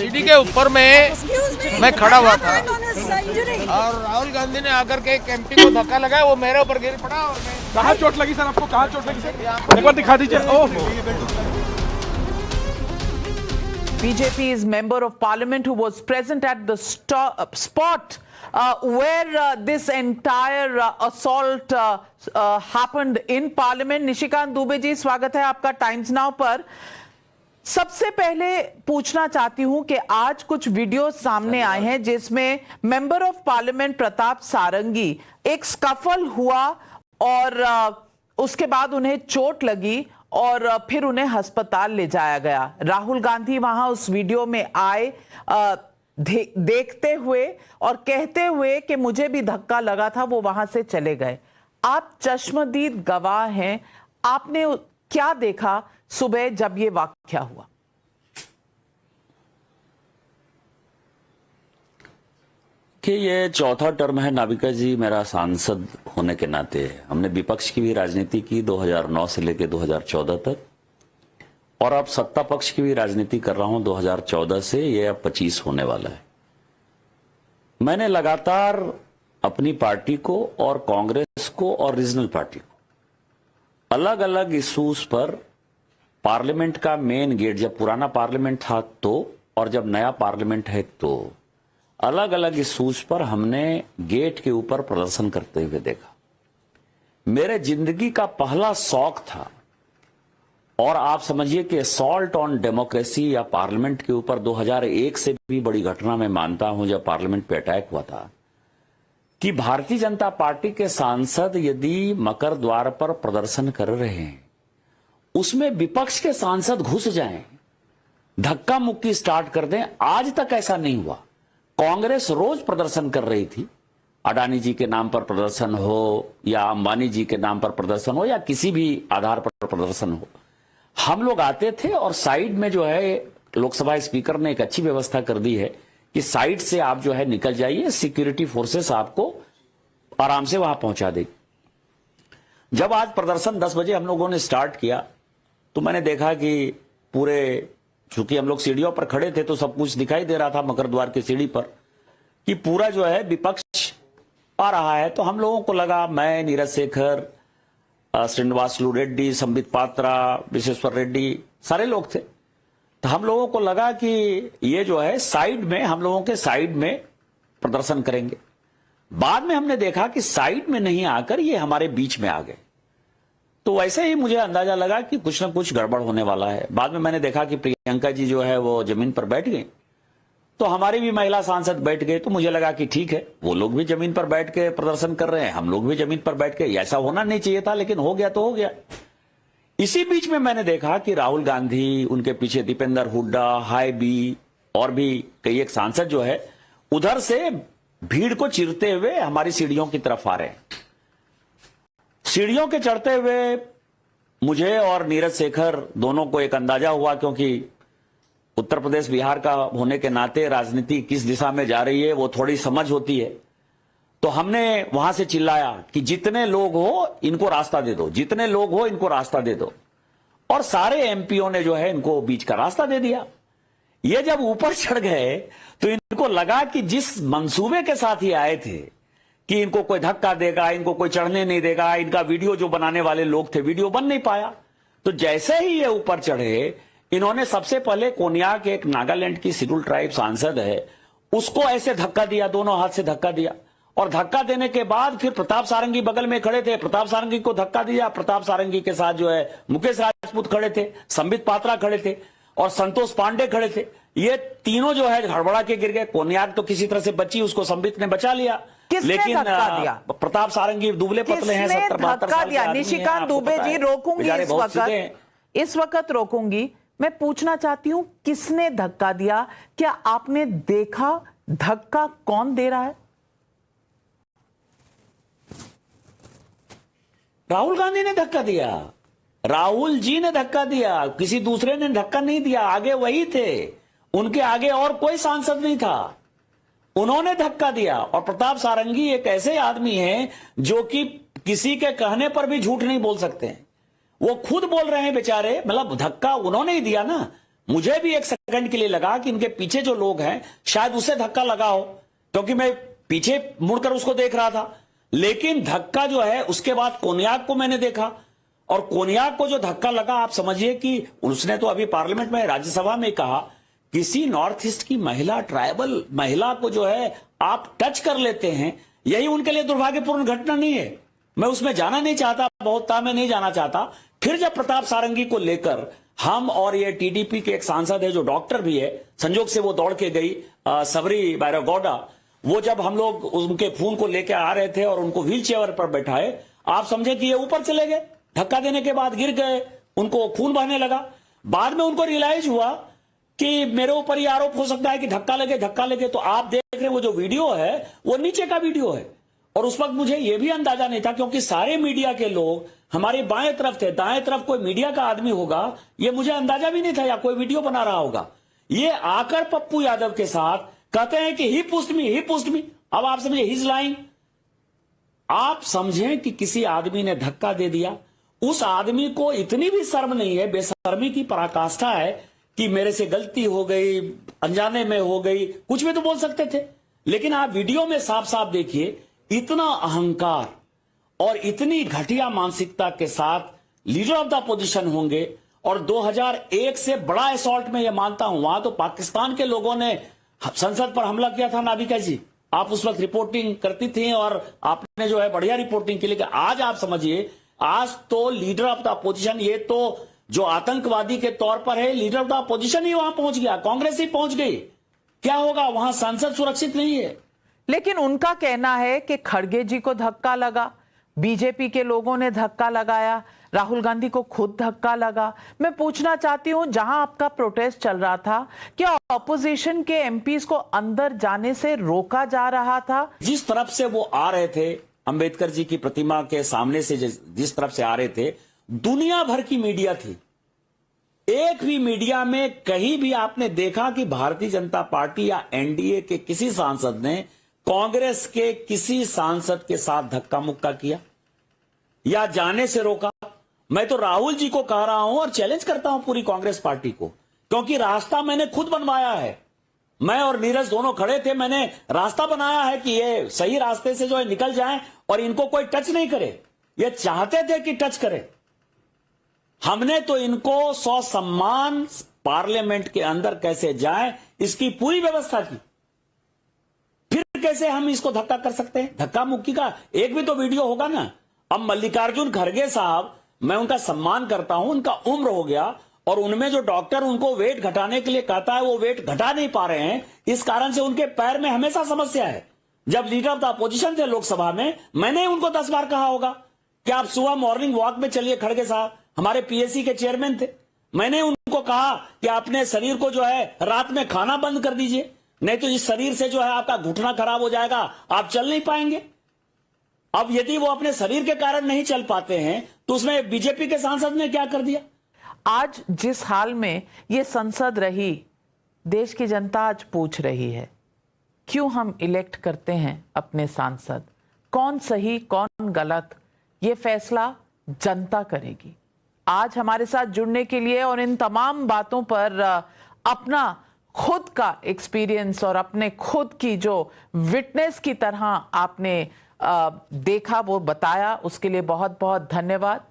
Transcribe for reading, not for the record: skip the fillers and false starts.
सीढ़ी के ऊपर मैं खड़ा हुआ था और राहुल गांधी ने आकर के एक एमपी को धक्का लगाया, वो मेरे ऊपर गिर पड़ा और मैं। कहाँ चोट लगी सर आपको? कहाँ चोट लगी सर? एक बार दिखा दीजिए। ओह, BJP's member of parliament who was present at the spot where this entire assault happened in parliament. Nishikant Dubey ji, स्वागत है आपका टाइम्स नाउ पर। सबसे पहले पूछना चाहती हूं कि आज कुछ वीडियो सामने आए हैं जिसमें member of parliament Pratap Sarangi, एक स्कफल हुआ और उसके बाद उन्हें चोट लगी और फिर उन्हें अस्पताल ले जाया गया। राहुल गांधी वहां उस वीडियो में आए देखते हुए और कहते हुए कि मुझे भी धक्का लगा था, वो वहां से चले गए। आप चश्मदीद गवाह हैं, आपने क्या देखा सुबह जब ये वाकया हुआ? कि ये चौथा टर्म है नाविका जी मेरा सांसद होने के नाते। हमने विपक्ष की भी राजनीति की 2009 से लेकर 2014 तक, और अब सत्ता पक्ष की भी राजनीति कर रहा हूं 2014 से, ये अब 25 होने वाला है। मैंने लगातार अपनी पार्टी को और कांग्रेस को और रीजनल पार्टी को अलग अलग इश्यूज पर पार्लियामेंट का मेन गेट, जब पुराना पार्लियामेंट था तो और जब नया पार्लियामेंट है तो, अलग अलग इश्यूज पर हमने गेट के ऊपर प्रदर्शन करते हुए देखा। मेरे जिंदगी का पहला शौक था, और आप समझिए कि असॉल्ट ऑन डेमोक्रेसी या पार्लियामेंट के ऊपर 2001 से भी बड़ी घटना मैं मानता हूं जब पार्लियामेंट पे अटैक हुआ था, कि भारतीय जनता पार्टी के सांसद यदि मकर द्वार पर प्रदर्शन कर रहे हैं, उसमें विपक्ष के सांसद घुस जाएं, धक्का मुक्की स्टार्ट कर दें। आज तक ऐसा नहीं हुआ। कांग्रेस रोज प्रदर्शन कर रही थी, अडानी जी के नाम पर प्रदर्शन हो या अंबानी जी के नाम पर प्रदर्शन हो या किसी भी आधार पर प्रदर्शन हो, हम लोग आते थे और साइड में जो है लोकसभा स्पीकर ने एक अच्छी व्यवस्था कर दी है कि साइड से आप जो है निकल जाइए, सिक्योरिटी फोर्सेस आपको आराम से वहां पहुंचा देगी। जब आज प्रदर्शन 10 बजे हम लोगों ने स्टार्ट किया तो मैंने देखा कि पूरे, चूंकि हम लोग सीढ़ियों पर खड़े थे तो सब कुछ दिखाई दे रहा था मकर द्वार की सीढ़ी पर, कि पूरा जो है विपक्ष आ रहा है। तो हम लोगों को लगा, मैं, नीरज शेखर, श्रीनिवासलू रेड्डी, संबित पात्रा, विश्वेश्वर रेड्डी, सारे लोग थे। तो हम लोगों को लगा कि ये जो है साइड में, हम लोगों के साइड में प्रदर्शन करेंगे। बाद में हमने देखा कि साइड में नहीं आकर ये हमारे बीच में आ गए। तो वैसे ही मुझे अंदाजा लगा कि कुछ ना कुछ गड़बड़ होने वाला है। बाद में मैंने देखा कि प्रियंका जी जो है वो जमीन पर बैठ गई, तो हमारी भी महिला सांसद बैठ गए। तो मुझे लगा कि ठीक है, वो लोग भी जमीन पर बैठ के प्रदर्शन कर रहे हैं, हम लोग भी जमीन पर बैठ के, ऐसा होना नहीं चाहिए था लेकिन हो गया तो हो गया। इसी बीच में मैंने देखा कि राहुल गांधी, उनके पीछे दीपेंद्र हुड्डा, हाई बी और भी कई एक सांसद जो है उधर से भीड़ को चीरते हुए हमारी सीढ़ियों की तरफ आ रहे हैं। सीढ़ियों के चढ़ते हुए मुझे और नीरज शेखर दोनों को एक अंदाजा हुआ, क्योंकि उत्तर प्रदेश बिहार का होने के नाते राजनीति किस दिशा में जा रही है वो थोड़ी समझ होती है। तो हमने वहां से चिल्लाया कि जितने लोग हो इनको रास्ता दे दो, जितने लोग हो इनको रास्ता दे दो, और सारे एमपीओ ने जो है इनको बीच का रास्ता दे दिया। ये जब ऊपर चढ़ गए तो इनको लगा कि जिस मंसूबे के साथ ही आए थे कि इनको कोई धक्का देगा, इनको कोई चढ़ने नहीं देगा, इनका वीडियो जो बनाने वाले लोग थे वीडियो बन नहीं पाया। तो जैसे ही ये ऊपर चढ़े, इन्होंने सबसे पहले कोनिया के एक नागालैंड की शेड्यूल ट्राइब सांसद है, उसको ऐसे धक्का दिया, दोनों हाथ से धक्का दिया, और धक्का देने के बाद फिर प्रताप सारंगी बगल में खड़े थे, प्रताप सारंगी को धक्का दिया। प्रताप सारंगी के साथ जो है मुकेश राजपूत खड़े थे, संबित पात्रा खड़े थे और संतोष पांडे खड़े थे। ये तीनों जो है हड़बड़ा के गिर गए। कोनियाक तो किसी तरह से बची, उसको संबित ने बचा लिया, लेकिन प्रताप सारंगी दुबले पतले हैं, 70-72 साल के आदमी हैं। निशिकांत दुबे जी, रोकूंगी इस वक्त रोकूंगी। मैं पूछना चाहती हूं, किसने धक्का दिया? क्या आपने देखा धक्का कौन दे रहा है? राहुल गांधी ने धक्का दिया, राहुल जी ने धक्का दिया, किसी दूसरे ने धक्का नहीं दिया। आगे वही थे, उनके आगे और कोई सांसद नहीं था, उन्होंने धक्का दिया। और प्रताप सारंगी एक ऐसे आदमी हैं जो कि किसी के कहने पर भी झूठ नहीं बोल सकते हैं। वो खुद बोल रहे हैं बेचारे, मतलब धक्का उन्होंने ही दिया ना। मुझे भी एक सेकंड के लिए लगा कि इनके पीछे जो लोग हैं शायद उसे धक्का लगा हो, क्योंकि मैं पीछे मुड़कर उसको देख रहा था। लेकिन धक्का जो है उसके बाद कोन्याक को मैंने देखा, और कोन्याक को जो धक्का लगा, आप समझिए कि उसने तो अभी पार्लियामेंट में, राज्यसभा में कहा, किसी नॉर्थ ईस्ट की महिला, ट्राइबल महिला को जो है आप टच कर लेते हैं, यही उनके लिए दुर्भाग्यपूर्ण घटना नहीं है। मैं उसमें जाना नहीं चाहता, बहुत था, मैं नहीं जाना चाहता। फिर जब प्रताप सारंगी को लेकर हम और ये टीडीपी के एक सांसद है जो डॉक्टर भी है, संजोग से वो दौड़ के गई, सबरी बैरागौड़ा, वो जब हम लोग उनके खून को लेकर आ रहे थे और उनको व्हील चेयर पर बैठाए, आप समझे कि ये ऊपर चले गए, धक्का देने के बाद गिर गए, उनको खून बहने लगा। बाद में उनको रियलाइज हुआ कि मेरे ऊपर ये आरोप हो सकता है कि धक्का लगे। तो आप देख रहे हैं वो जो वीडियो है वो नीचे का वीडियो है, और उस वक्त मुझे ये भी अंदाजा नहीं था, क्योंकि सारे मीडिया के लोग हमारे बाएं तरफ थे, दाएं तरफ कोई मीडिया का आदमी होगा, ये मुझे अंदाजा भी नहीं था, या कोई वीडियो बना रहा होगा। ये आकर पप्पू यादव के साथ कहते हैं कि ही पुश्ड मी। अब आप समझे, हिज लाइन। आप समझें कि किसी आदमी ने धक्का दे दिया, उस आदमी को इतनी भी शर्म नहीं है, बेशर्मी की पराकाष्ठा है कि मेरे से गलती हो गई, अनजाने में हो गई, कुछ भी तो बोल सकते थे। लेकिन आप वीडियो में साफ साफ देखिए, इतना अहंकार और इतनी घटिया मानसिकता के साथ लीडर ऑफ द पोजीशन होंगे। और 2001 से बड़ा असॉल्ट में यह मानता हूं, वहां तो पाकिस्तान के लोगों ने संसद पर हमला किया था। नाबिका जी, आप उस वक्त रिपोर्टिंग करती थी और आपने जो है बढ़िया रिपोर्टिंग की। लेकिन आज आप समझिए, आज तो लीडर ऑफ द अपोजिशन, ये तो जो आतंकवादी के तौर पर है, लीडर ऑफ द अपोजिशन ही वहां पहुंच गया, कांग्रेस ही पहुंच गई। क्या होगा वहां? संसद सुरक्षित नहीं है। लेकिन उनका कहना है कि खड़गे जी को धक्का लगा, बीजेपी के लोगों ने धक्का लगाया, राहुल गांधी को खुद धक्का लगा। मैं पूछना चाहती हूं, जहां आपका प्रोटेस्ट चल रहा था, क्या ऑपोजिशन के एमपीज को अंदर जाने से रोका जा रहा था? जिस तरफ से वो आ रहे थे, अंबेडकर जी की प्रतिमा के सामने से जिस तरफ से आ रहे थे, दुनिया भर की मीडिया थी। एक भी मीडिया में कहीं भी आपने देखा कि भारतीय जनता पार्टी या एनडीए के किसी सांसद ने कांग्रेस के किसी सांसद के साथ धक्का मुक्का किया या जाने से रोका? मैं तो राहुल जी को कह रहा हूं और चैलेंज करता हूं पूरी कांग्रेस पार्टी को, क्योंकि रास्ता मैंने खुद बनवाया है। मैं और नीरज दोनों खड़े थे, मैंने रास्ता बनाया है कि ये सही रास्ते से जो है निकल जाएं और इनको कोई टच नहीं करे। ये चाहते थे कि टच करे। हमने तो इनको ससम्मान पार्लियामेंट के अंदर कैसे जाए इसकी पूरी व्यवस्था की। फिर कैसे हम इसको धक्का कर सकते हैं? धक्का मुक्की का एक भी तो वीडियो होगा ना। अब मल्लिकार्जुन खड़गे साहब, मैं उनका सम्मान करता हूं, उनका उम्र हो गया, और उनमें जो डॉक्टर उनको वेट घटाने के लिए कहता है वो वेट घटा नहीं पा रहे हैं। इस कारण से उनके पैर में हमेशा समस्या है। जब लीडर ऑफ द अपोजिशन थे लोकसभा में, मैंने उनको 10 बार कहा होगा कि आप सुबह मॉर्निंग वॉक में चलिए। खड़गे साहब हमारे पीएससी के चेयरमैन थे। मैंने उनको कहा कि अपने शरीर को जो है रात में खाना बंद कर दीजिए, नहीं तो इस शरीर से जो है आपका घुटना खराब हो जाएगा, आप चल नहीं पाएंगे। अब यदि वो अपने शरीर के कारण नहीं चल पाते हैं तो उसमें बीजेपी के सांसद ने क्या कर दिया? आज जिस हाल में ये संसद रही, देश की जनता आज पूछ रही है, क्यों हम इलेक्ट करते हैं अपने सांसद? कौन सही कौन गलत, ये फैसला जनता करेगी। आज हमारे साथ जुड़ने के लिए और इन तमाम बातों पर अपना खुद का एक्सपीरियंस और अपने खुद की जो विटनेस की तरह आपने देखा वो बताया, उसके लिए बहुत बहुत धन्यवाद।